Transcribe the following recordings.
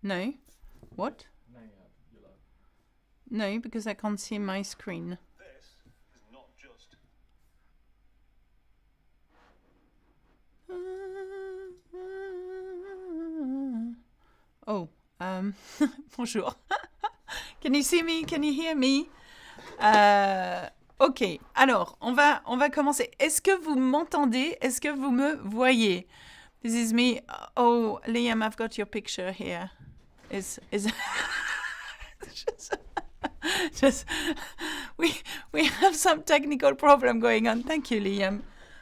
No. What? No, you have. You'll have. No, because I can't see my screen. This is not just. Oh, bonjour. Can you see me? Can you hear me? Ok, alors, on va commencer. Est-ce que vous m'entendez? Est-ce que vous me voyez? This is me. Oh, Liam, I've got your picture here. Is just we have some technical problem going on. Thank you, Liam.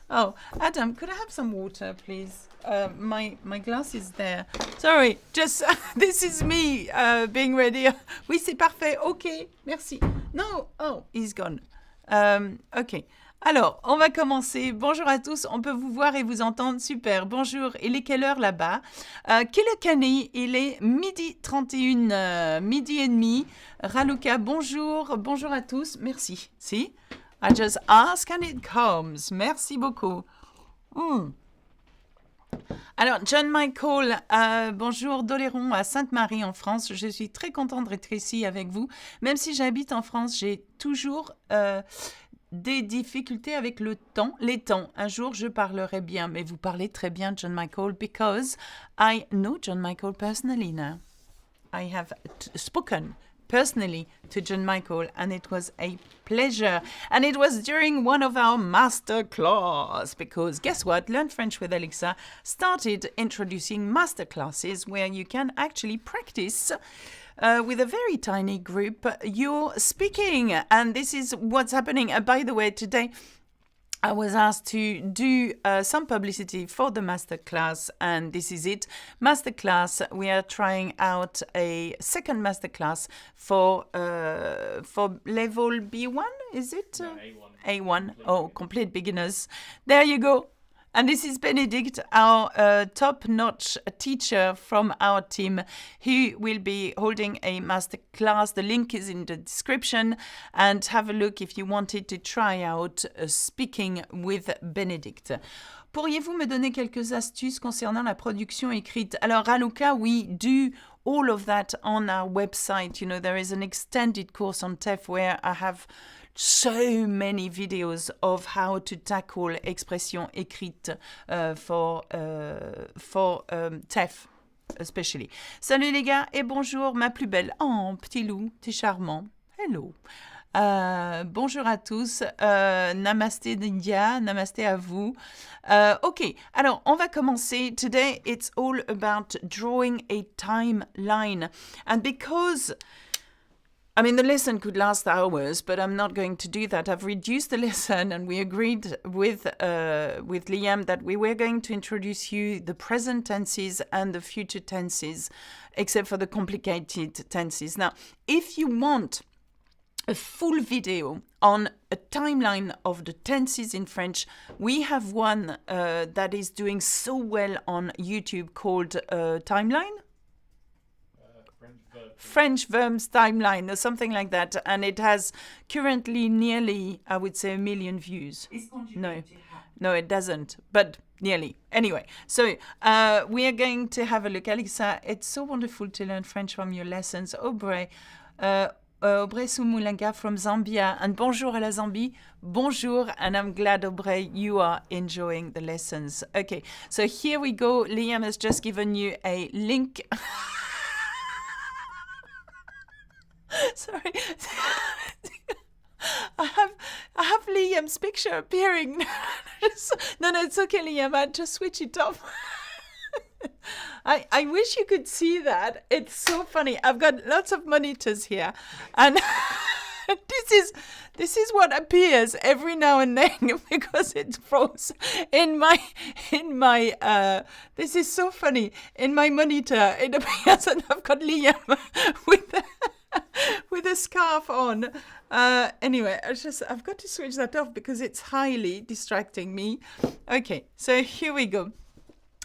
Oh, Adam, could I have some water, please? My glass is there. Sorry, just this is me being ready. Oui, c'est parfait. Ok, merci. No, oh, he's gone. Ok. Alors, on va commencer. Bonjour à tous, on peut vous voir et vous entendre. Super, bonjour. Il est quelle heure là-bas? Kilekani, il est midi 31, midi et demi. Raluca, bonjour. Bonjour à tous. Merci. Si? I just ask and it comes. Merci beaucoup. Alors, John Michael, bonjour d'Oléron à Sainte-Marie en France. Je suis très contente d'être ici avec vous. Même si j'habite en France, j'ai toujours des difficultés avec les temps. Un jour, je parlerai bien, mais vous parlez très bien, John Michael, because I know John Michael personally now. I have spoken personally to John Michael, and it was a pleasure. And it was during one of our master class, because guess what? Learn French with Alexa started introducing master classes where you can actually practice with a very tiny group your speaking. And this is what's happening. By the way, today I was asked to do some publicity for the masterclass, and this is it. Masterclass, we are trying out a second masterclass for level B1, is it? No, A1. A1, oh, complete beginners. There you go. And this is Benedict, our top-notch teacher from our team, who will be holding a masterclass. The link is in the description, and have a look if you wanted to try out speaking with Benedict. Pourriez-vous me donner quelques astuces concernant la production écrite? Alors, Raluca, we do all of that on our website. You know, there is an extended course on TEF where I have so many videos of how to tackle expression écrite for TEF, especially. Salut les gars et bonjour ma plus belle. Oh, petit loup, t'es charmant. Hello. Bonjour à tous. Namasté d'India, namasté à vous. Ok, alors on va commencer. Today it's all about drawing a timeline. And because I mean, the lesson could last hours, but I'm not going to do that. I've reduced the lesson, and we agreed with Liam that we were going to introduce you the present tenses and the future tenses, except for the complicated tenses. Now, if you want a full video on a timeline of the tenses in French, we have one that is doing so well on YouTube called Timeline? French verbs timeline or something like that, and it has currently nearly, I would say, 1 million views. No, it doesn't, but nearly. Anyway, so we are going to have a look. Alexa, it's so wonderful to learn French from your lessons. Aubrey Sumulanga from Zambia, and bonjour à la Zambie. Bonjour, and I'm glad, Aubrey, you are enjoying the lessons. Okay, so here we go. Liam has just given you a link. Sorry. I have Liam's picture appearing. No, it's okay, Liam. I just switch it off. I wish you could see that. It's so funny. I've got lots of monitors here, and this is what appears every now and then because it froze in my this is so funny. In my monitor it appears, and I've got Liam with a scarf on. Anyway, I've got to switch that off because it's highly distracting me. Okay, so here we go.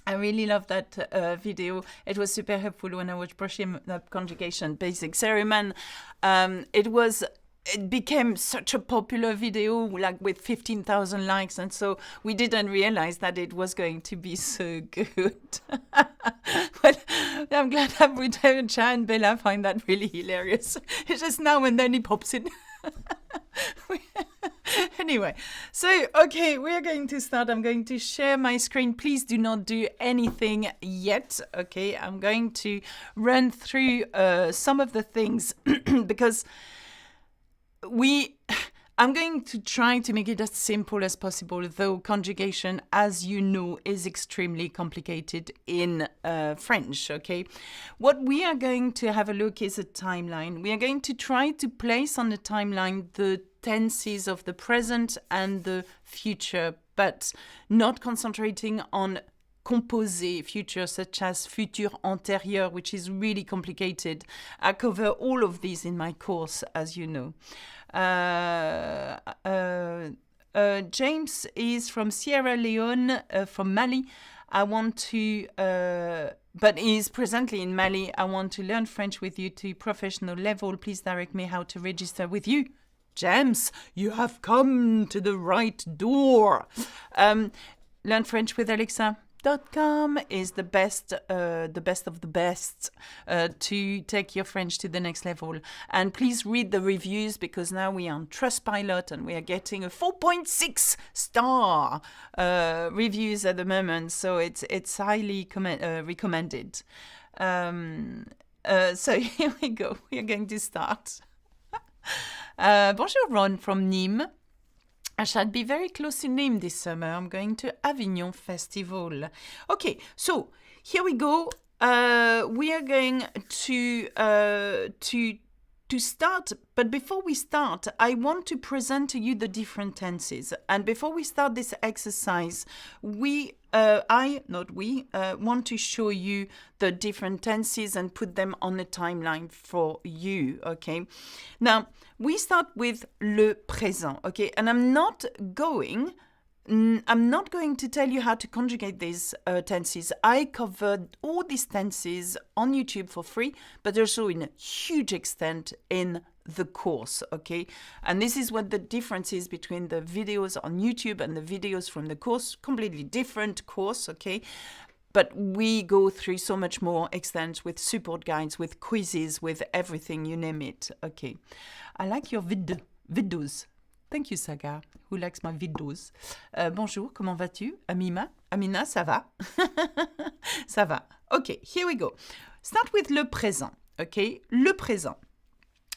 I really love that video. It was super helpful when I was brushing up conjugation basics. Sorry, man. It became such a popular video, like with 15,000 likes, and so we didn't realize that it was going to be so good. But I'm glad that Cha and Bella find that really hilarious. It's just now and then he pops in. Anyway, so, okay, we're going to start. I'm going to share my screen. Please do not do anything yet, okay? I'm going to run through some of the things because I'm going to try to make it as simple as possible, though conjugation, as you know, is extremely complicated in French, okay? What we are going to have a look is a timeline. We are going to try to place on the timeline the tenses of the present and the future, but not concentrating on composé future, such as futur antérieur, which is really complicated. I cover all of these in my course, as you know. James is from Sierra Leone, from Mali. But is presently in Mali. I want to learn French with you to professional level. Please direct me how to register with you. James, you have come to the right door. Learn French with Alexa.com is the best of the best to take your French to the next level. And please read the reviews because now we are on Trustpilot and we are getting a 4.6 star reviews at the moment. So it's highly recommended. So here we go. We are going to start. Bonjour, Ron from Nîmes. I shall be very close to Nîmes this summer. I'm going to Avignon Festival. Okay, so here we go. We are going to start, but before we start, I want to present to you the different tenses. And before we start this exercise, I want to show you the different tenses and put them on a timeline for you, okay? Now, we start with le présent, okay? And I'm not going to tell you how to conjugate these tenses. I covered all these tenses on YouTube for free, but also in a huge extent in the course, okay? And this is what the difference is between the videos on YouTube and the videos from the course. Completely different course, okay? But we go through so much more extent with support guides, with quizzes, with everything, you name it, okay? I like your videos. Thank you, Saga, who likes my videos. Bonjour, comment vas-tu? Amina, ça va? Ça va. Okay, here we go. Start with le présent, okay? Le présent.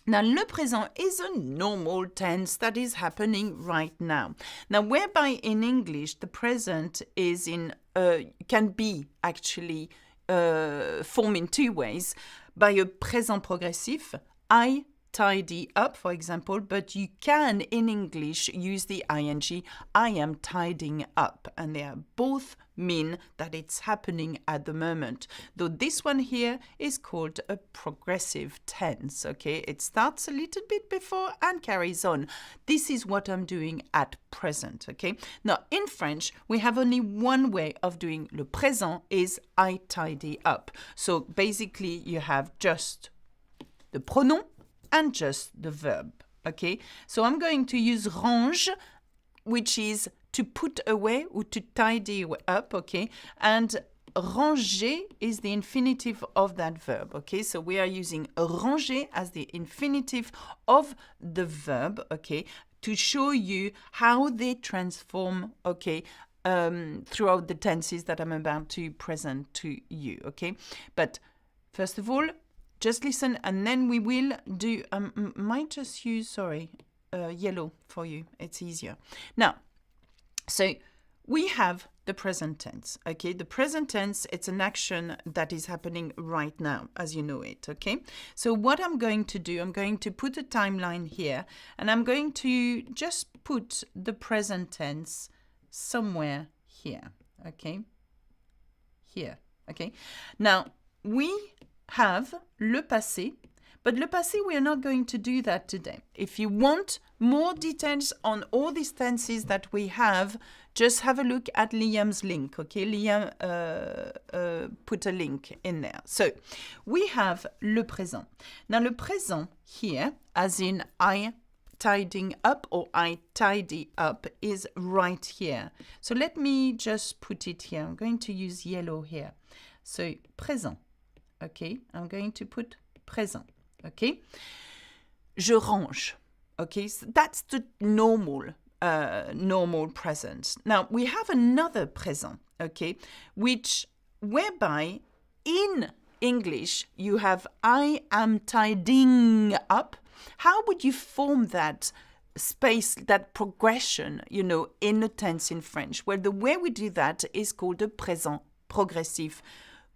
Now, le présent is a normal tense that is happening right now. Now, whereby in English, the present is can be actually formed in two ways. By a présent progressif, I tidy up, for example, but you can, in English, use the ing, I am tidying up, and they both mean that it's happening at the moment. Though this one here is called a progressive tense, okay? It starts a little bit before and carries on. This is what I'm doing at present, okay? Now, in French, we have only one way of doing le présent is I tidy up. So basically, you have just the pronom and just the verb, okay? So I'm going to use range, which is to put away or to tidy up, okay? And ranger is the infinitive of that verb, okay? So we are using ranger as the infinitive of the verb, okay? To show you how they transform, okay? Throughout the tenses that I'm about to present to you, okay? But first of all, just listen, and then we will do, might just use, yellow for you. It's easier. Now, so we have the present tense, okay? The present tense, it's an action that is happening right now, as you know it, okay? So what I'm going to do, I'm going to put a timeline here, and I'm going to just put the present tense somewhere here, okay? Here, okay? Now, we have le passé, but le passé, we are not going to do that today. If you want more details on all these tenses that we have, just have a look at Liam's link, okay? Liam put a link in there. So we have le présent. Now, le présent here, as in I tidying up or I tidy up, is right here. So let me just put it here. I'm going to use yellow here. So présent. okay? I'm going to put présent, okay? Je range, okay? So that's the normal present. Now, we have another présent, okay? Whereby in English, you have I am tidying up. How would you form that space, that progression, in a tense in French? Well, the way we do that is called a présent progressif.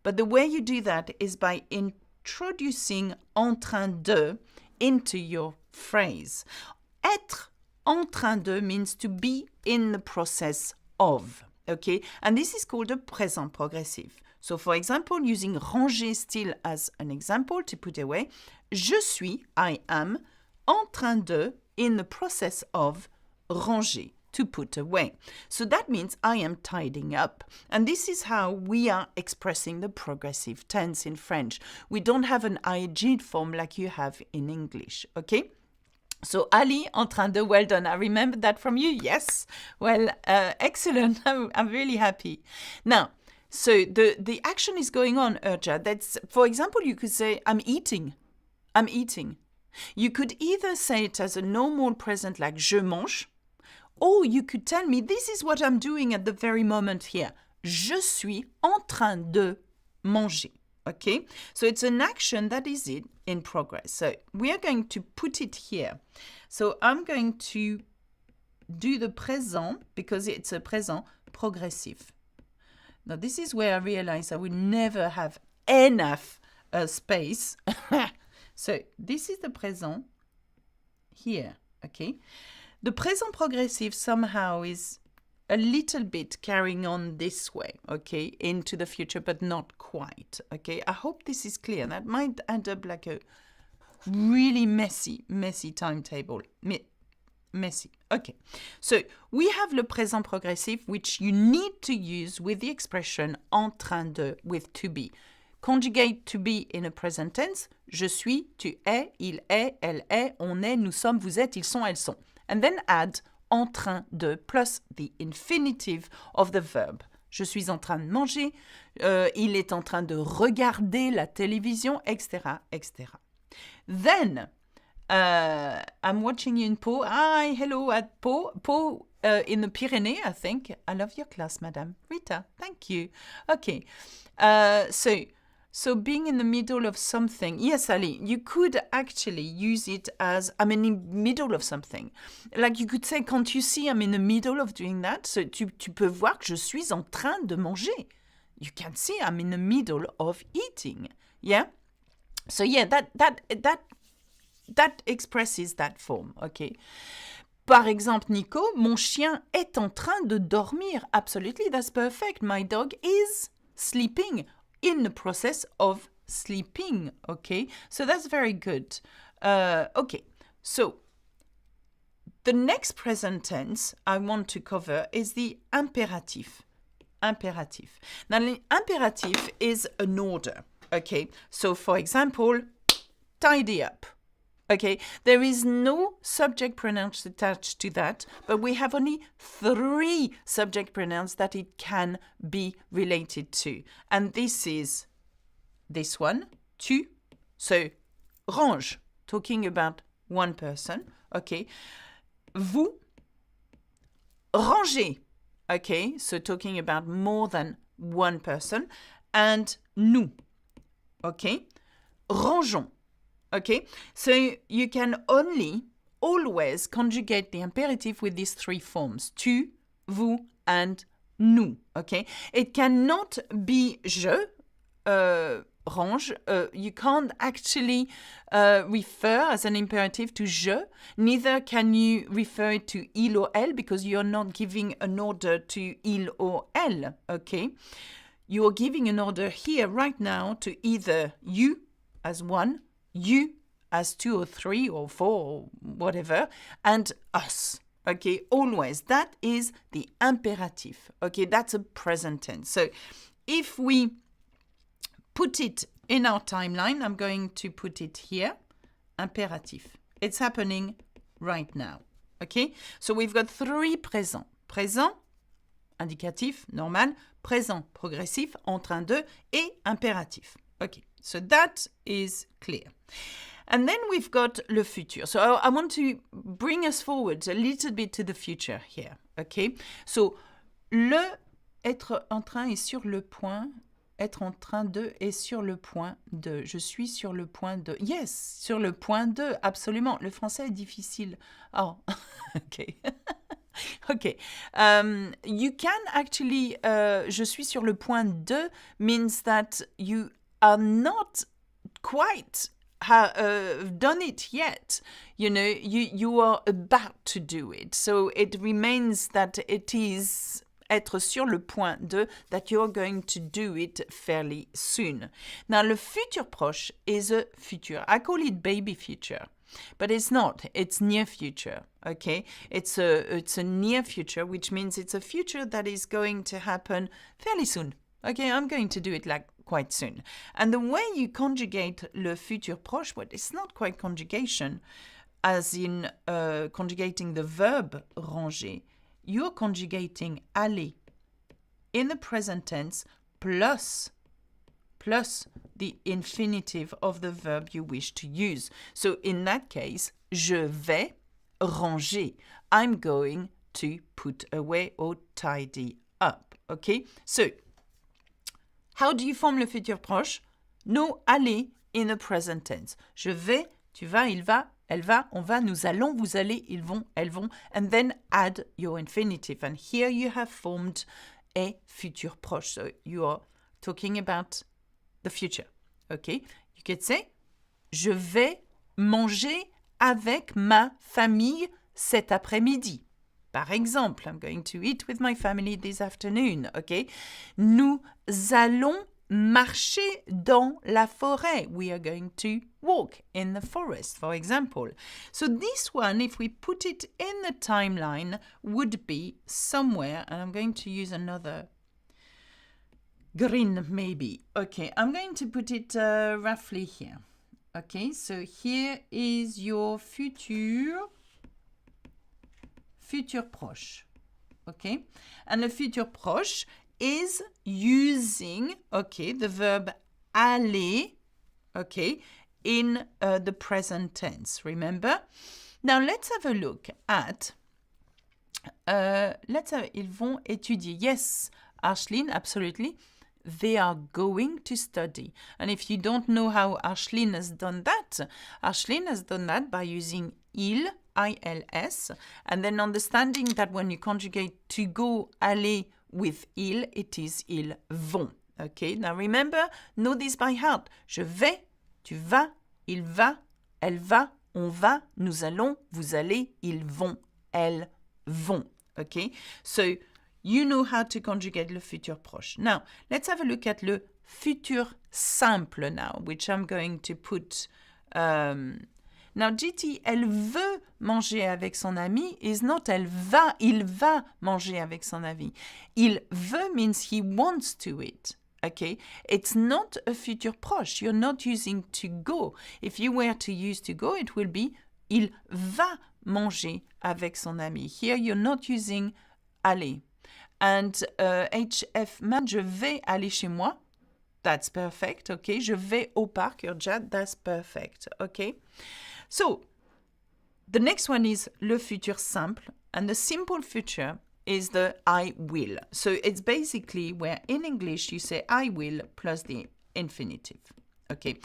But the way you do that is by introducing en train de into your phrase. Être en train de means to be in the process of, okay? And this is called a présent progressif. So, for example, using ranger still as an example to put away, je suis, I am, en train de, in the process of, ranger, to put away. So that means I am tidying up. And this is how we are expressing the progressive tense in French. We don't have an ing form like you have in English, okay? So Ali, en train de, well done. I remember that from you. Yes. Well, excellent. I'm really happy. Now, so the action is going on, Urja. That's, for example, you could say, I'm eating. I'm eating. You could either say it as a normal present like je mange, or you could tell me, this is what I'm doing at the very moment here. Je suis en train de manger. Okay? So it's an action that is in progress. So we are going to put it here. So I'm going to do the présent because it's a présent progressif. Now, this is where I realize I will never have enough space. So, this is the présent here, okay? The présent progressive somehow is a little bit carrying on this way, okay, into the future, but not quite, okay? I hope this is clear. That might end up like a really messy timetable. Messy. Okay. So we have le présent progressif, which you need to use with the expression en train de, with to be. Conjugate to be in a present tense. Je suis, tu es, il est, elle est, on est, nous sommes, vous êtes, ils sont, elles sont. And then add en train de plus the infinitive of the verb. Je suis en train de manger, il est en train de regarder la télévision, etc., etc. Then, I'm watching you in Pau. Hi, hello at Pau. Pau in the Pyrenees, I think. I love your class, Madame Rita. Thank you. Okay. So being in the middle of something. Yes, Ali, you could actually use it as I'm in the middle of something. Like you could say, can't you see I'm in the middle of doing that? So tu peux voir que je suis en train de manger. You can see I'm in the middle of eating. Yeah? So yeah, that expresses that form, okay? Par exemple, Nico, mon chien est en train de dormir. Absolutely, that's perfect. My dog is sleeping, in the process of sleeping, okay? So that's very good. Okay, so the next present tense I want to cover is the imperative. Imperative. Now, the imperative is an order, okay? So, for example, tidy up. Okay, there is no subject pronouns attached to that, but we have only 3 subject pronouns that it can be related to. And this is this one, tu. So, range, talking about one person. Okay. Vous, rangez. Okay, so talking about more than one person. And nous. Okay. Rangeons. Okay, so you can always conjugate the imperative with these 3 forms. Tu, vous, and nous. Okay, it cannot be je, range. You can't actually refer as an imperative to je. Neither can you refer it to il or elle because you're not giving an order to il or elle. Okay, you are giving an order here right now to either you as one, you as 2 or 3 or 4 or whatever, and us. Okay, always. That is the imperative. Okay, that's a present tense. So if we put it in our timeline, I'm going to put it here, imperative. It's happening right now. Okay, so we've got 3 présents. Présent, indicatif, normal, présent, progressif, en train de, et impératif. Okay, so that is clear. And then we've got le futur. So I want to bring us forward a little bit to the future here, okay? So, le être en train est sur le point, être en train de est sur le point de. Je suis sur le point de. Yes, sur le point de, absolument. Le français est difficile. Oh, okay. Okay. You can actually, je suis sur le point de means that you are not quite done it yet. You know, you are about to do it. So it remains that it is être sur le point de, that you're going to do it fairly soon. Now, le futur proche is a future. I call it baby future. But it's not. It's near future, okay? It's a near future, which means it's a future that is going to happen fairly soon. Okay, I'm going to do it like quite soon. And the way you conjugate le futur proche, well, it's not quite conjugation, as in conjugating the verb ranger. You're conjugating aller in the present tense plus the infinitive of the verb you wish to use. So in that case, je vais ranger. I'm going to put away or tidy up. Okay? So, how do you form le futur proche? No aller in the present tense. Je vais, tu vas, il va, elle va, on va, nous allons, vous allez, ils vont, elles vont, and then add your infinitive. And here you have formed a futur proche. So you are talking about the future. Okay? You could say, je vais manger avec ma famille cet après-midi. Par exemple, I'm going to eat with my family this afternoon. Okay? Nous allons marcher dans la forêt. We are going to walk in the forest, for example. So this one, if we put it in the timeline, would be somewhere, and I'm going to use another green maybe. Okay, I'm going to put it roughly here. Okay, so here is your futur proche. Okay, and the futur proche is using, okay, the verb aller, okay, in the present tense, remember? Now, let's have a look at, ils vont étudier. Yes, Ashleen, absolutely. They are going to study. And if you don't know how Ashleen has done that by using il, I-L-S, and then understanding that when you conjugate to go, aller with il, it is ils vont. Okay, now remember, know this by heart. Je vais, tu vas, il va, elle va, on va, nous allons, vous allez, ils vont, elles vont. Okay, so you know how to conjugate le futur proche. Now, let's have a look at le futur simple now, which I'm going to put. Now, GT, elle veut manger avec son ami is not elle va, il va manger avec son ami. Il veut means he wants to eat. Okay, it's not a futur proche. You're not using to go. If you were to use to go, it will be il va manger avec son ami. Here, you're not using aller. And HF man, je vais aller chez moi. That's perfect. Okay, je vais au parc, Urjad. That's perfect. Okay. So, the next one is le futur simple, and the simple future is the I will. So, it's basically where in English you say I will plus the infinitive. Okay,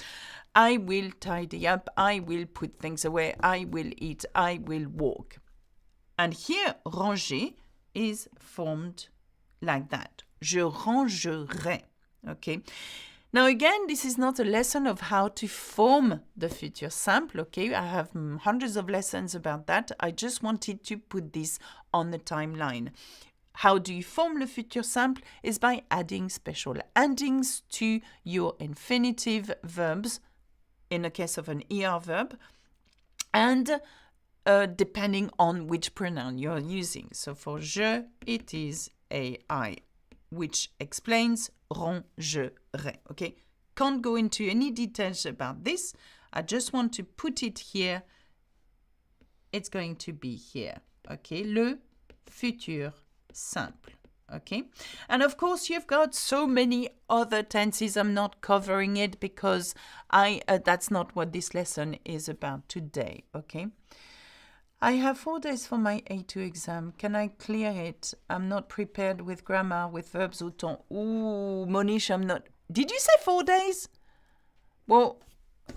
I will tidy up, I will put things away, I will eat, I will walk. And here, ranger is formed like that. Je rangerai. Okay. Now again, this is not a lesson of how to form the future simple, okay? I have hundreds of lessons about that. I just wanted to put this on the timeline. How do you form le futur simple? Is by adding special endings to your infinitive verbs, in the case of an ER verb, and depending on which pronoun you're using. So for je, it is AI, which explains rangerai. Okay, can't go into any details about this. I just want to put it here. It's going to be here. Okay, le futur simple. okay? And of course, you've got so many other tenses. I'm not covering it because that's not what this lesson is about today, okay? I have 4 days for my A2 exam. Can I clear it? I'm not prepared with grammar, with verbs au temps. Ooh, Monish, I'm not... Did you say 4 days? Well,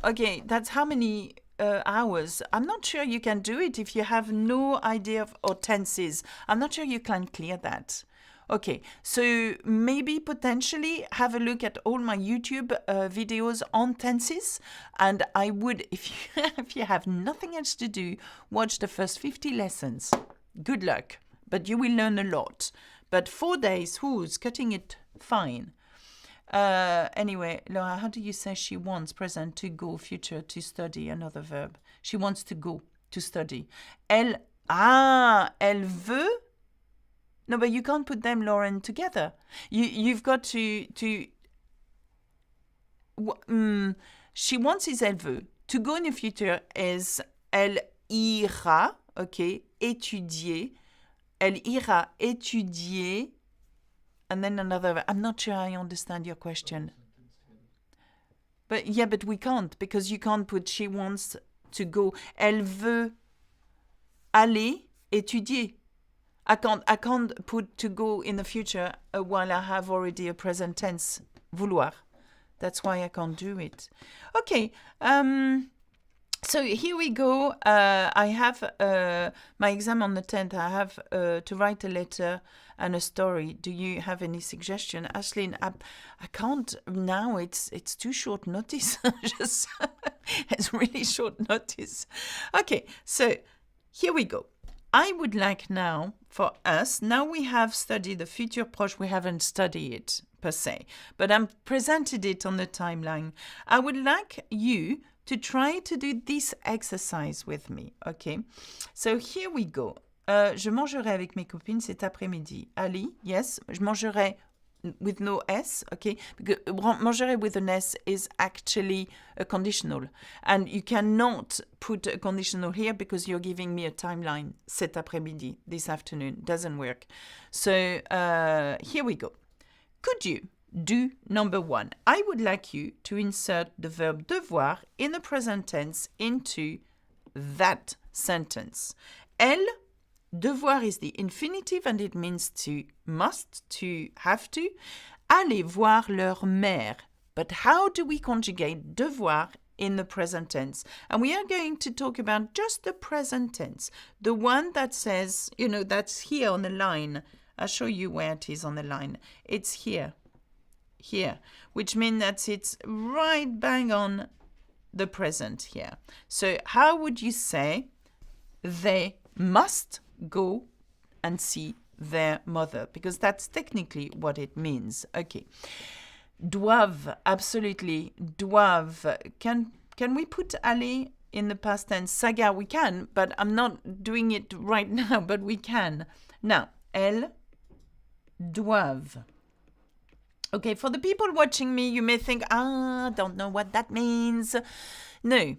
okay, that's how many hours? I'm not sure you can do it if you have no idea of tenses. I'm not sure you can clear that. Okay, so maybe potentially have a look at all my YouTube videos on tenses, and I would, if you have nothing else to do, watch the first 50 lessons. Good luck, but you will learn a lot. But 4 days, who's cutting it fine? Anyway, Laura, how do you say she wants present to go, future to study, another verb? She wants to go, to study. Elle veut. No, but you can't put them, Lauren, together. You've got to she wants is elle veut. To go in the future is elle ira, okay, étudier. Elle ira étudier. And then another, I'm not sure I understand your question. But yeah, but we can't, because you can't put she wants to go. Elle veut aller étudier. I can't put to go in the future while I have already a present tense, vouloir. That's why I can't do it. Okay, so here we go. I have my exam on the 10th. I have to write a letter and a story. Do you have any suggestion? Ashlyn, I can't now. It's too short notice. It's really short notice. Okay, so here we go. I would like now, for us, now we have studied the future proche, we haven't studied it per se, but I'm presented it on the timeline. I would like you to try to do this exercise with me, okay? So here we go. Je mangerai avec mes copines cet après-midi. Ali, yes, je mangerai with no S, okay? Because mangerai with an S is actually a conditional. And you cannot put a conditional here because you're giving me a timeline. Cet après-midi, this afternoon. Doesn't work. So here we go. Could you do number 1? I would like you to insert the verb devoir in the present tense into that sentence. Elle, devoir is the infinitive and it means to must, to have to. Aller voir leur mère. But how do we conjugate devoir in the present tense? And we are going to talk about just the present tense. The one that says, that's here on the line. I'll show you where it is on the line. It's here, which means that it's right bang on the present here. So how would you say they must go and see their mother? Because that's technically what it means. Okay. Doivent, absolutely. Doivent. Can we put aller in the past tense? Saga, we can, but I'm not doing it right now, but we can. Now, elles doivent. Okay, for the people watching me, you may think, don't know what that means. No.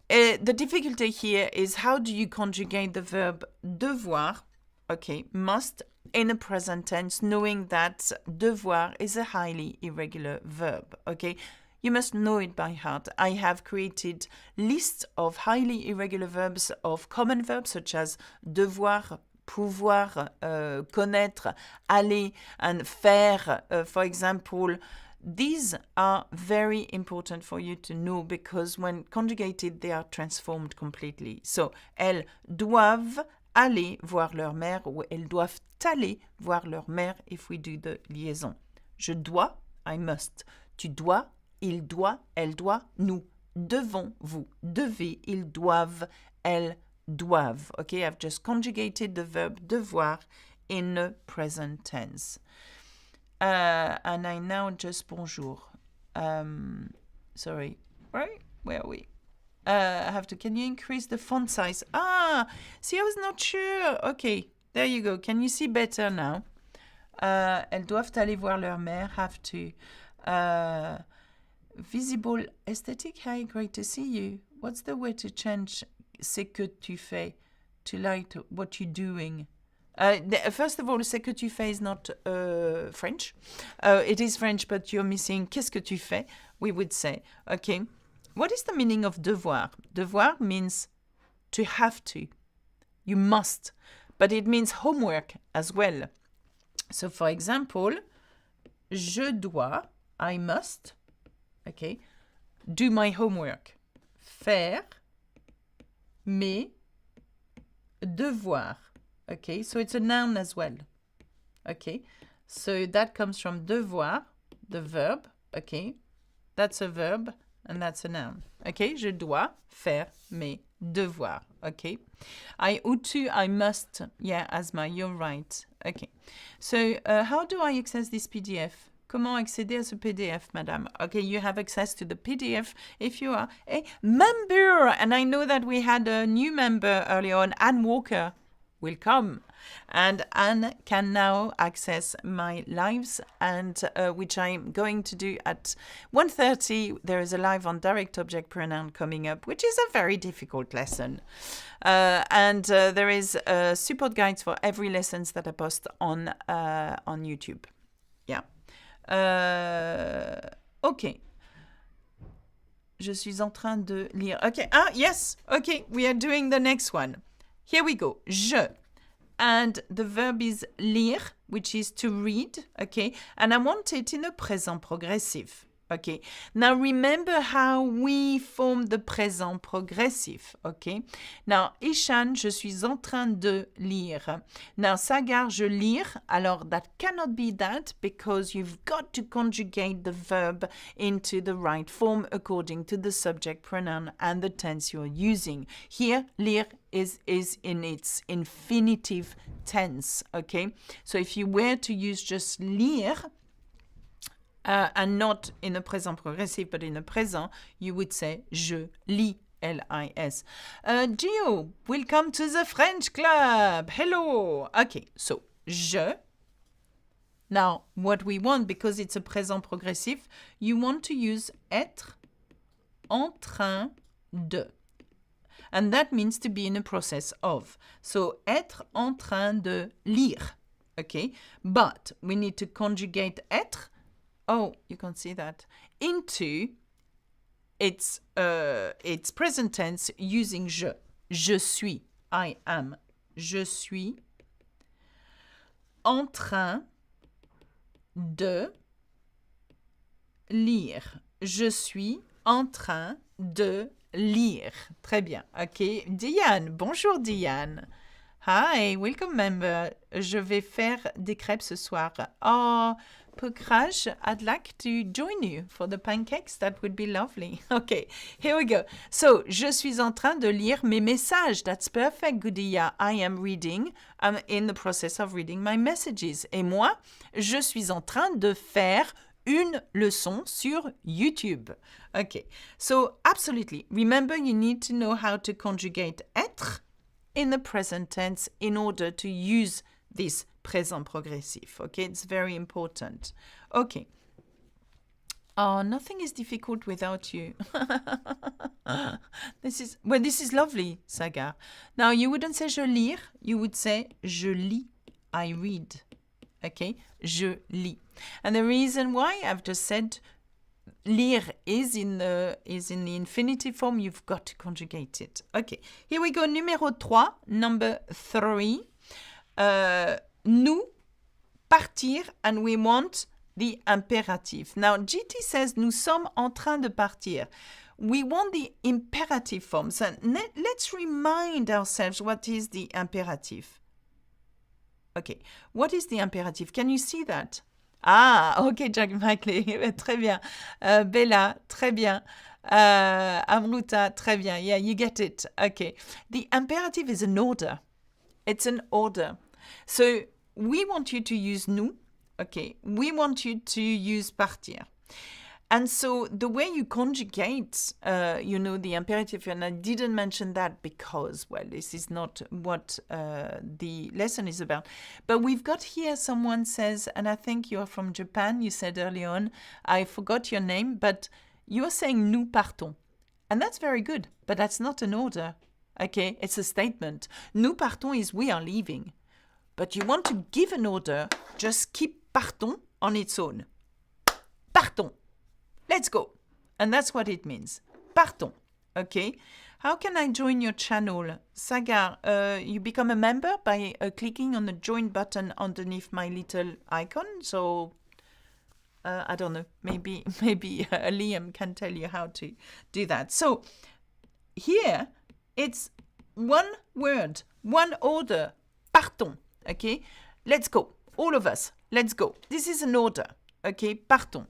The difficulty here is how do you conjugate the verb devoir, okay, must, in a present tense, knowing that devoir is a highly irregular verb, okay? You must know it by heart. I have created lists of highly irregular verbs, of common verbs such as devoir, pouvoir, connaître, aller, and faire, for example. These are very important for you to know because when conjugated, they are transformed completely. So, elles doivent aller voir leur mère ou elles doivent aller voir leur mère if we do the liaison. Je dois, I must. Tu dois, il doit, elle doit, nous devons, vous devez, ils doivent, elles doivent. Okay, I've just conjugated the verb devoir in the present tense. And I now just bonjour. Sorry. Right? Where are we? I have to. Can you increase the font size? See, I was not sure. Okay, there you go. Can you see better now? Elles doivent aller voir leur mère. Have to. Visible aesthetic. Hi, great to see you. What's the way to change ce que tu fais to like what you're doing? First of all, ce que tu fais is not French. It is French, but you're missing qu'est-ce que tu fais? We would say, okay. What is the meaning of devoir? Devoir means to have to. You must. But it means homework as well. So, for example, je dois, I must, okay, do my homework. Faire mes devoirs. Okay, so it's a noun as well. Okay, so that comes from devoir, the verb. Okay, that's a verb and that's a noun. Okay, je dois faire mes devoirs. Okay, I ought to, I must. Yeah, Asma, you're right. Okay, so how do I access this PDF? Comment accéder à ce PDF, madame? Okay, you have access to the PDF if you are a member. And I know that we had a new member earlier on, Anne Walker. Welcome. And Anne can now access my lives, and which I'm going to do at 1:30. There is a live on direct object pronoun coming up, which is a very difficult lesson. And there is support guides for every lessons that I post on YouTube. Yeah. OK. Je suis en train de lire. OK. Ah, yes. OK. We are doing the next one. Here we go. Je. And the verb is lire, which is to read. OK. And I want it in a present progressive. OK. Now remember how we form the present progressive. OK. Now, Ishan, je suis en train de lire. Now, Sagar, je lire. Alors, that cannot be that because you've got to conjugate the verb into the right form according to the subject pronoun and the tense you're using. Here, lire is in its infinitive tense. Okay. So if you were to use just lire, and not in a present progressive, but in a present, you would say je lis, L-I-S. Gio, welcome to the French club. Hello. Okay, so je. Now, what we want, because it's a present progressive, you want to use être en train de. And that means to be in a process of. So, être en train de lire. Okay, but we need to conjugate être. Oh, you can't see that. Into its present tense using je. Je suis. I am. Je suis en train de lire. Je suis en train de lire. Très bien. OK. Diane. Bonjour, Diane. Hi. Welcome, member. Je vais faire des crêpes ce soir. Oh, Pokraj, I'd like to join you for the pancakes. That would be lovely. Okay, here we go. So, je suis en train de lire mes messages. That's perfect, Goudia. I am reading. I'm in the process of reading my messages. Et moi, je suis en train de faire une leçon sur YouTube. Okay, so absolutely. Remember, you need to know how to conjugate être in the present tense in order to use this present progressive. Okay, it's very important. Okay. Oh, nothing is difficult without you. This is lovely, Saga. Now, you wouldn't say je lire, you would say je lis, I read. Okay, je lis. And the reason why I've just said lire is in the infinitive form, you've got to conjugate it. Okay, here we go. Numéro 3, number 3. Nous, partir, and we want the imperative. Now, GT says, nous sommes en train de partir. We want the imperative form. So let's remind ourselves what is the imperative. Okay, what is the imperative? Can you see that? Ah, okay, Jack Mackley, très bien. Bella, très bien. Amruta, très bien. Yeah, you get it. Okay. The imperative is an order. It's an order. So, we want you to use nous. Okay. We want you to use partir. And so, the way you conjugate, the imperative, and I didn't mention that because, well, this is not what the lesson is about. But we've got here someone says, and I think you're from Japan, you said early on, I forgot your name, but you're saying nous partons. And that's very good, but that's not an order. Okay, it's a statement. Nous partons is we are leaving. but you want to give an order, just keep partons on its own. Partons. Let's go. And that's what it means. Partons. Okay. How can I join your channel? Sagar, you become a member by clicking on the join button underneath my little icon. So, I don't know. Maybe Liam can tell you how to do that. So, here, it's one word, one order. Partons. Okay. Let's go. All of us. Let's go. This is an order. Okay. Partons.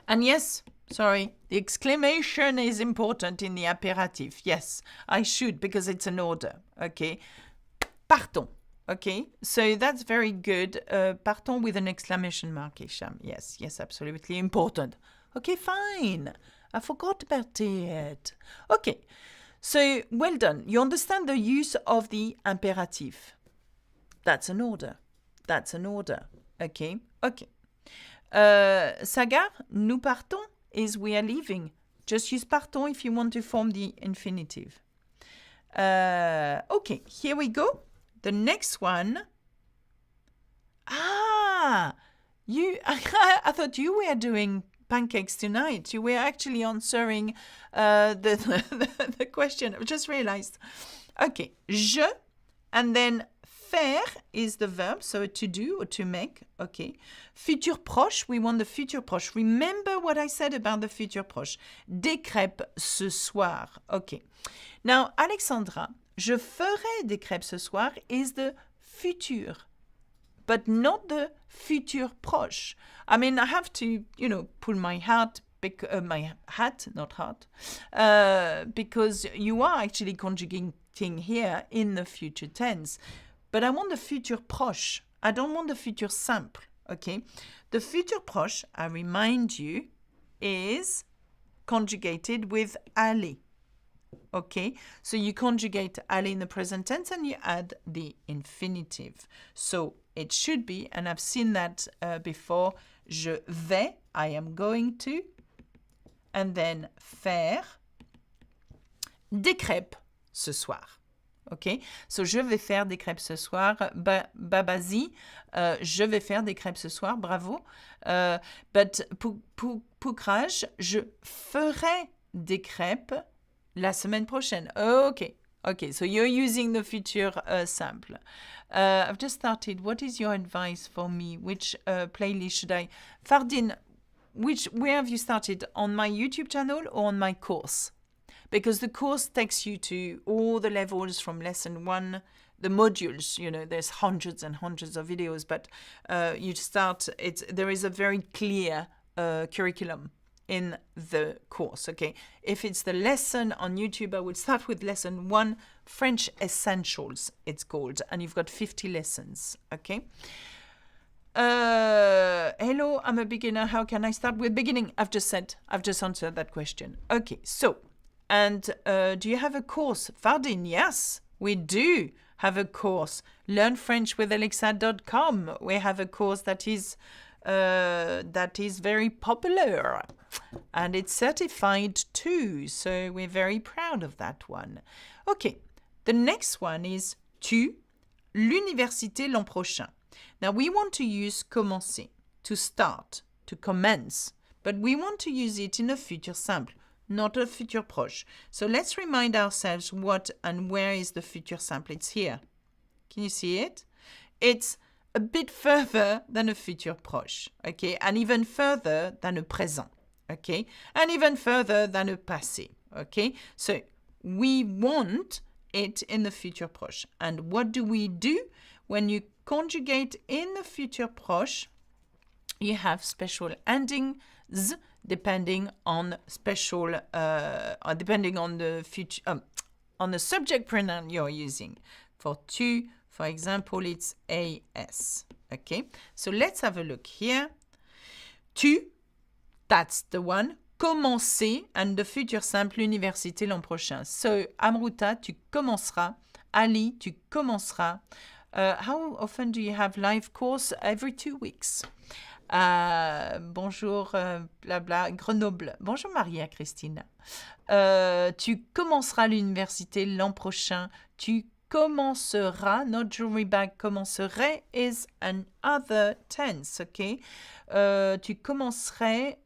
And yes, sorry, the exclamation is important in the imperative. Yes, I should because it's an order. Okay. Partons. Okay. So that's very good. Partons with an exclamation mark, Isham. Yes, absolutely important. Okay, fine. I forgot about it. Okay. So, well done. You understand the use of the imperative. That's an order. Okay. Sagar, nous partons is we are leaving. Just use partons if you want to form the infinitive. Okay, here we go. The next one. I thought you were doing pancakes tonight. You were actually answering the question. I just realized. Okay, je, and then faire is the verb, so to do or to make. Okay. Futur proche, we want the future proche. Remember what I said about the future proche. Des crêpes ce soir. Okay. Now, Alexandra, je ferai des crêpes ce soir is the futur, but not the futur proche. I mean, I have to, pull my hat, not heart, because you are actually conjugating here in the future tense. But I want the futur proche. I don't want the futur simple, okay? The futur proche, I remind you, is conjugated with aller, okay? So you conjugate aller in the present tense and you add the infinitive. So it should be, and I've seen that before, je vais, I am going to, and then faire des crêpes ce soir. Okay, so je vais faire des crêpes ce soir. Babazi, je vais faire des crêpes ce soir. Bravo. But Poukraj, je ferai des crêpes la semaine prochaine. Okay, so you're using the future simple. I've just started. What is your advice for me? Which playlist should I? Fardin, where have you started? On my YouTube channel or on my course? Because the course takes you to all the levels from lesson 1, the modules, there's hundreds and hundreds of videos, but you start, there is a very clear curriculum in the course, okay? If it's the lesson on YouTube, I would start with lesson 1, French Essentials, it's called, and you've got 50 lessons, okay? Hello, I'm a beginner. How can I start with beginning? I've just answered that question. Okay, so, and do you have a course? Fardin, yes, we do have a course. LearnFrenchWithAlexa.com. We have a course that is very popular. And it's certified too. So we're very proud of that one. Okay, the next one is tu, l'université l'an prochain. Now we want to use commencer, to start, to commence. But we want to use it in a future simple, not a future proche. So let's remind ourselves what and where is the future simple. It's here. Can you see it? It's a bit further than a future proche, okay? And even further than a présent, okay? And even further than a passé, okay? So we want it in the future proche. And what do we do? When you conjugate in the future proche, you have special endings depending on depending on the future on the subject pronoun you're using. For tu, for example, it's as. Okay, so let's have a look here. Tu, that's the one. Commencer, and the future simple, université l'an prochain. So, Amruta, tu commenceras. Ali, tu commenceras. How often do you have live course? Every 2 weeks. Bonjour, blabla, Grenoble. Bonjour Maria Christina. Tu commenceras l'université l'an prochain. Tu commencera, not jewelry bag commencerait is another tense, okay? Tu commencerais,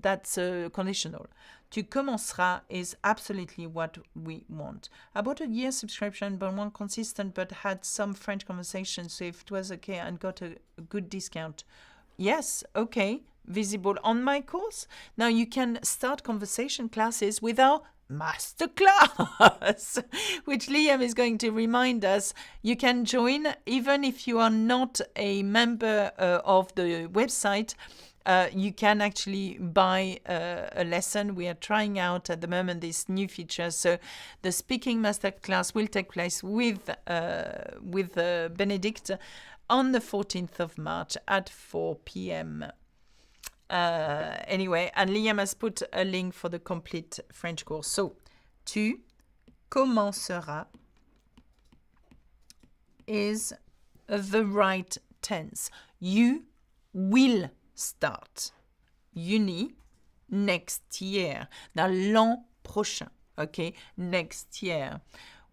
that's conditional. Tu commenceras is absolutely what we want. I bought a year subscription, but one consistent, but had some French conversations, so if it was okay and got a good discount. Yes, okay, visible on my course. Now you can start conversation classes with our masterclass, which Liam is going to remind us. You can join even if you are not a member of the website. You can actually buy a lesson. We are trying out at the moment this new feature. So the speaking masterclass will take place with Benedict on the 14th of March at 4 p.m. Anyway, and Liam has put a link for the complete French course. So, tu commenceras is the right tense. You will start uni next year. Now, l'an prochain, okay? Next year.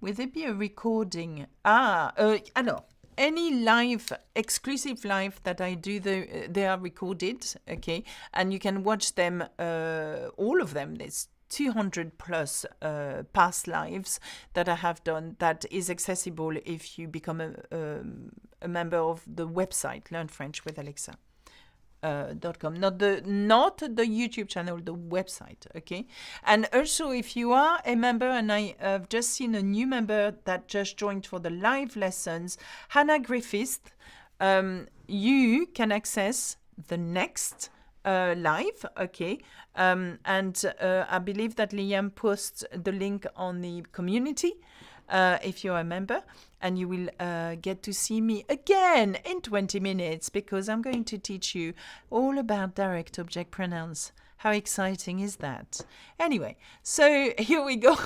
Will there be a recording? Alors, any live, exclusive live that I do, they are recorded, okay? And you can watch them, all of them. There's 200 plus past lives that I have done that is accessible if you become a member of the website Learn French with Alexa. .com, not the YouTube channel, the website, okay? And also, if you are a member, and I have just seen a new member that just joined for the live lessons, Hannah Griffith, you can access the next live, okay? And I believe that Liam posts the link on the community. If you're a member, and you will get to see me again in 20 minutes because I'm going to teach you all about direct object pronouns. How exciting is that? Anyway, so here we go.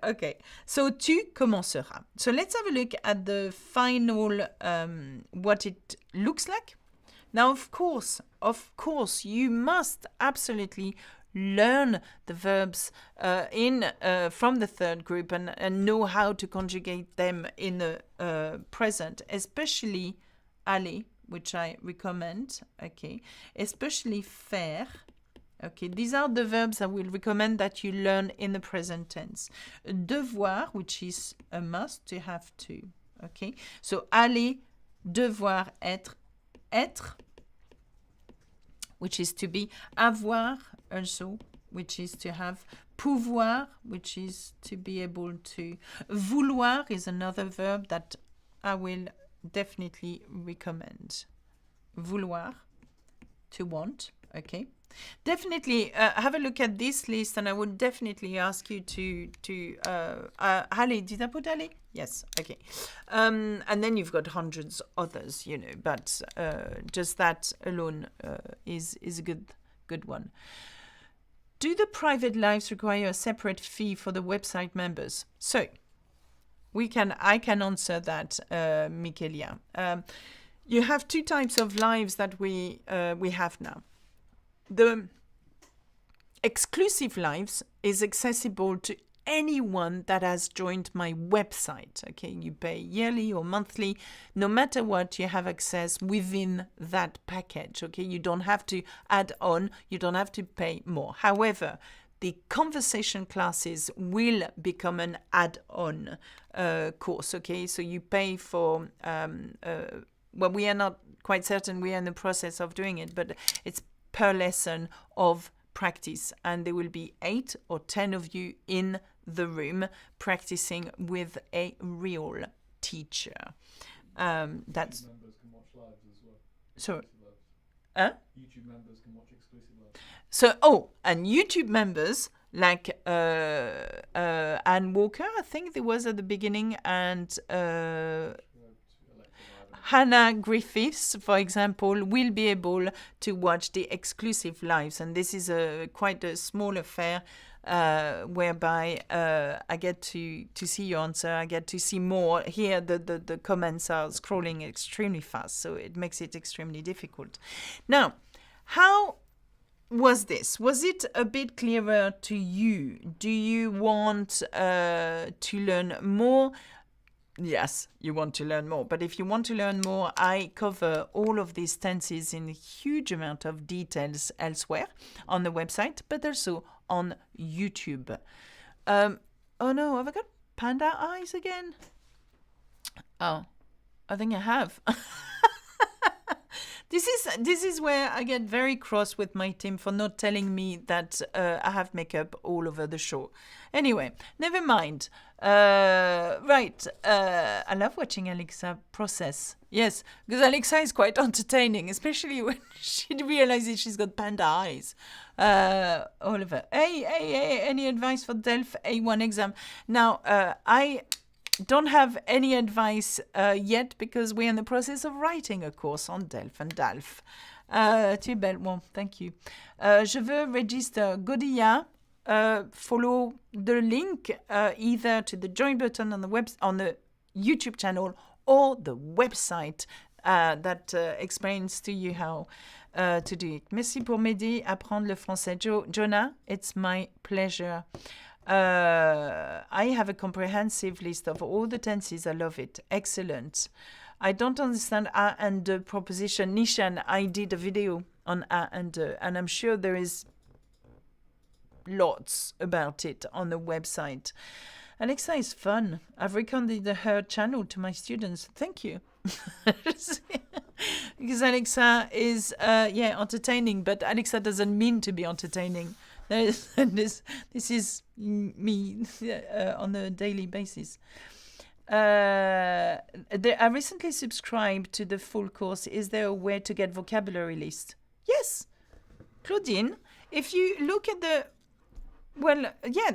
Okay. So, tu commenceras. So, let's have a look at the final, what it looks like. Now, of course, you must absolutely learn the verbs from the third group and know how to conjugate them in the present, especially aller, which I recommend, okay, especially faire. Okay, these are the verbs I will recommend that you learn in the present tense. Devoir, which is a must, to have to, okay. So, aller, devoir, être, which is to be, avoir also, which is to have, pouvoir, which is to be able to, vouloir is another verb that I will definitely recommend. Vouloir, to want, okay. Definitely have a look at this list, and I would definitely ask you to aller. Did I put aller? Yes, okay. And then you've got hundreds others, you know, but just that alone is a good one. Do the private lives require a separate fee for the website members? So I can answer that, Michelia. You have two types of lives that we have now. The exclusive lives is accessible to anyone that has joined my website. Okay, you pay yearly or monthly, no matter what, you have access within that package. Okay, you don't have to add on, you don't have to pay more. However, the conversation classes will become an add-on course. Okay, so you pay for well, we are not quite certain, we are in the process of doing it, but it's per lesson of practice, and there will be 8 or 10 of you in the room practicing with a real teacher. That's YouTube members can watch lives as well. so. YouTube members can watch exclusive lives. So, and YouTube members like Anne Walker, I think there was at the beginning, and Hannah Griffiths, for example, will be able to watch the exclusive lives. And this is quite a small affair whereby I get to see your answer. I get to see more. Here, the comments are scrolling extremely fast, so it makes it extremely difficult. Now, how was this? Was it a bit clearer to you? Do you want to learn more? Yes, you want to learn more. But if you want to learn more, I cover all of these tenses in a huge amount of details elsewhere on the website, but also on YouTube. Oh no, have I got panda eyes again? Oh, I think I have. This is where I get very cross with my team for not telling me that I have makeup all over the show. Anyway, never mind. Right. I love watching Alexa process. Yes, because Alexa is quite entertaining, especially when she realizes she's got panda eyes. Oliver, hey, any advice for DELF A1 exam? Now, I don't have any advice yet because we're in the process of writing a course on DELF and DALF. Tu es belle. Well, thank you. Je veux register Godilla. Follow the link either to the join button on the YouTube channel or the website that explains to you how to do it. Merci pour m'aider à apprendre le français. Jonah, it's my pleasure. I have a comprehensive list of all the tenses. I love it. Excellent. I don't understand a and de proposition. Nishan, I did a video on a and de, and I'm sure there is lots about it on the website. Alexa is fun. I've recommended her channel to my students. Thank you. Because Alexa is, entertaining, but Alexa doesn't mean to be entertaining. This is me on a daily basis. I recently subscribed to the full course. Is there a way to get vocabulary list? Yes, Claudine. If you look at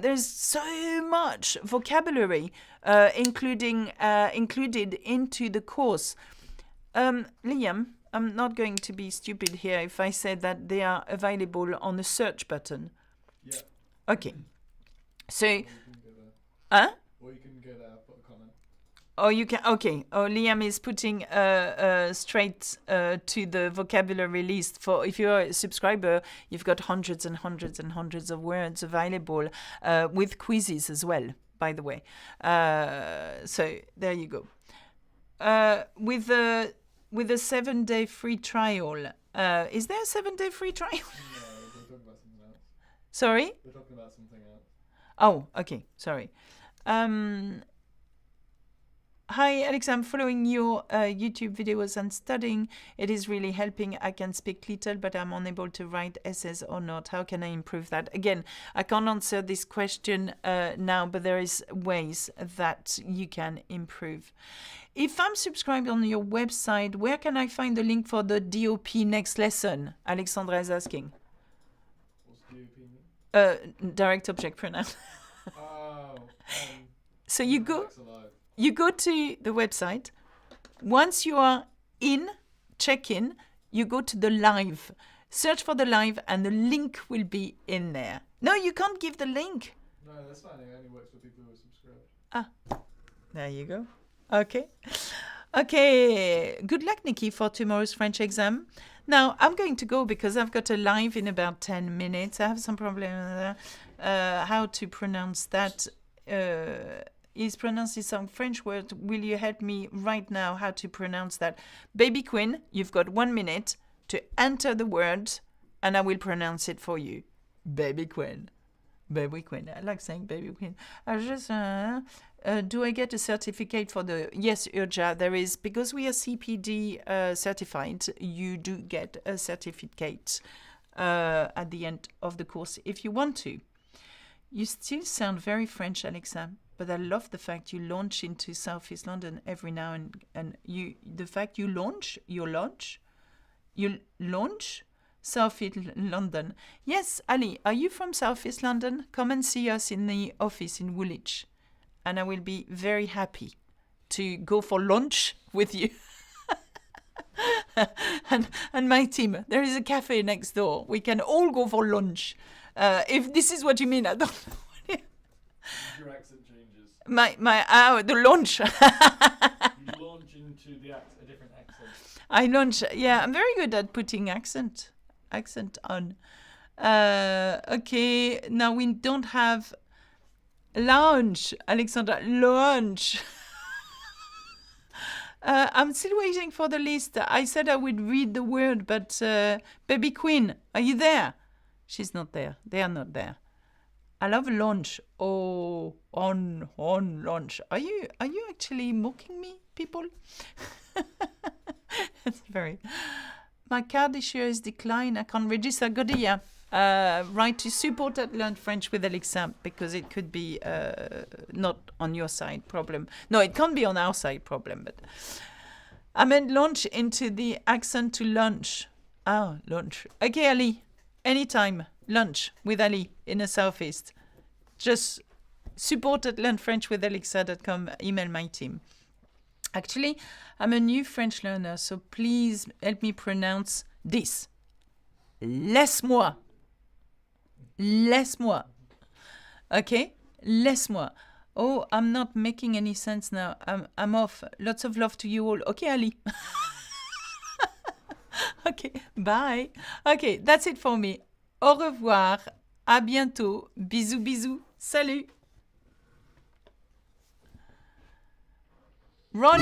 there's so much vocabulary included into the course. Liam, I'm not going to be stupid here if I say that they are available on the search button. Yeah. Okay. So, Or you can go there. huh? Or you can go there, put a comment. Oh, you can. Okay. Oh, Liam is putting straight to the vocabulary list. For if you're a subscriber, you've got hundreds and hundreds and hundreds of words available with quizzes as well. By the way, so there you go. With a 7-day free trial. Is there a 7-day free trial? Yeah, we're talking about something else. Sorry. We're talking about something else. Oh, okay. Sorry. Hi, Alex. I'm following your YouTube videos and studying. It is really helping. I can speak little, but I'm unable to write essays or not. How can I improve that? Again, I can't answer this question now, but there is ways that you can improve. If I'm subscribed on your website, where can I find the link for the DOP next lesson? Alexandra is asking. What's DOP mean? Direct object pronoun. Oh. So you go. Alexa Live. You go to the website. Once you are in, check in, you go to the live. Search for the live and the link will be in there. No, you can't give the link. No, that's fine. It only works for people who are subscribed. Ah, there you go. Okay. Okay. Good luck, Nikki, for tomorrow's French exam. Now, I'm going to go because I've got a live in about 10 minutes. I have some problem with how to pronounce that. Is pronouncing some French word. Will you help me right now how to pronounce that? Baby Queen, you've got 1 minute to enter the word and I will pronounce it for you. Baby Queen. Baby Queen. I like saying Baby Queen. I just, do I get a certificate for the... Yes, Urja, there is. Because we are CPD certified, you do get a certificate at the end of the course if you want to. You still sound very French, Alexa. But I love the fact you launch into Southeast London every now and you the fact you launch Southeast London. Yes, Ali, are you from Southeast London? Come and see us in the office in Woolwich, and I will be very happy to go for lunch with you. and my team. There is a cafe next door. We can all go for lunch. If this is what you mean, I don't know. Your accent changes. The launch. You launch into a different accent. I launch. Yeah, I'm very good at putting accent on. Okay, now we don't have lunch. Alexandra, lunch. I'm still waiting for the list. I said I would read the word, but Baby Queen, are you there? She's not there. They are not there. I love lunch. Oh, on lunch. Are you actually mocking me, people? That's very. My card issue is declined. I can't register. Good idea. Write to support at Learn French with Alexa because it could be not on your side problem. No, it can't be on our side problem. But I meant launch into the accent to lunch. Oh, lunch. Okay, Ali. Anytime. Lunch with Ali in the southeast. Just support at learnfrenchwithalexa.com. Email my team. Actually, I'm a new French learner, so please help me pronounce this. Laisse-moi. Laisse-moi. Okay? Laisse-moi. Oh, I'm not making any sense now. I'm off. Lots of love to you all. Okay, Ali. Okay, bye. Okay, that's it for me. Au revoir. À bientôt. Bisous, bisous. Salut. Run.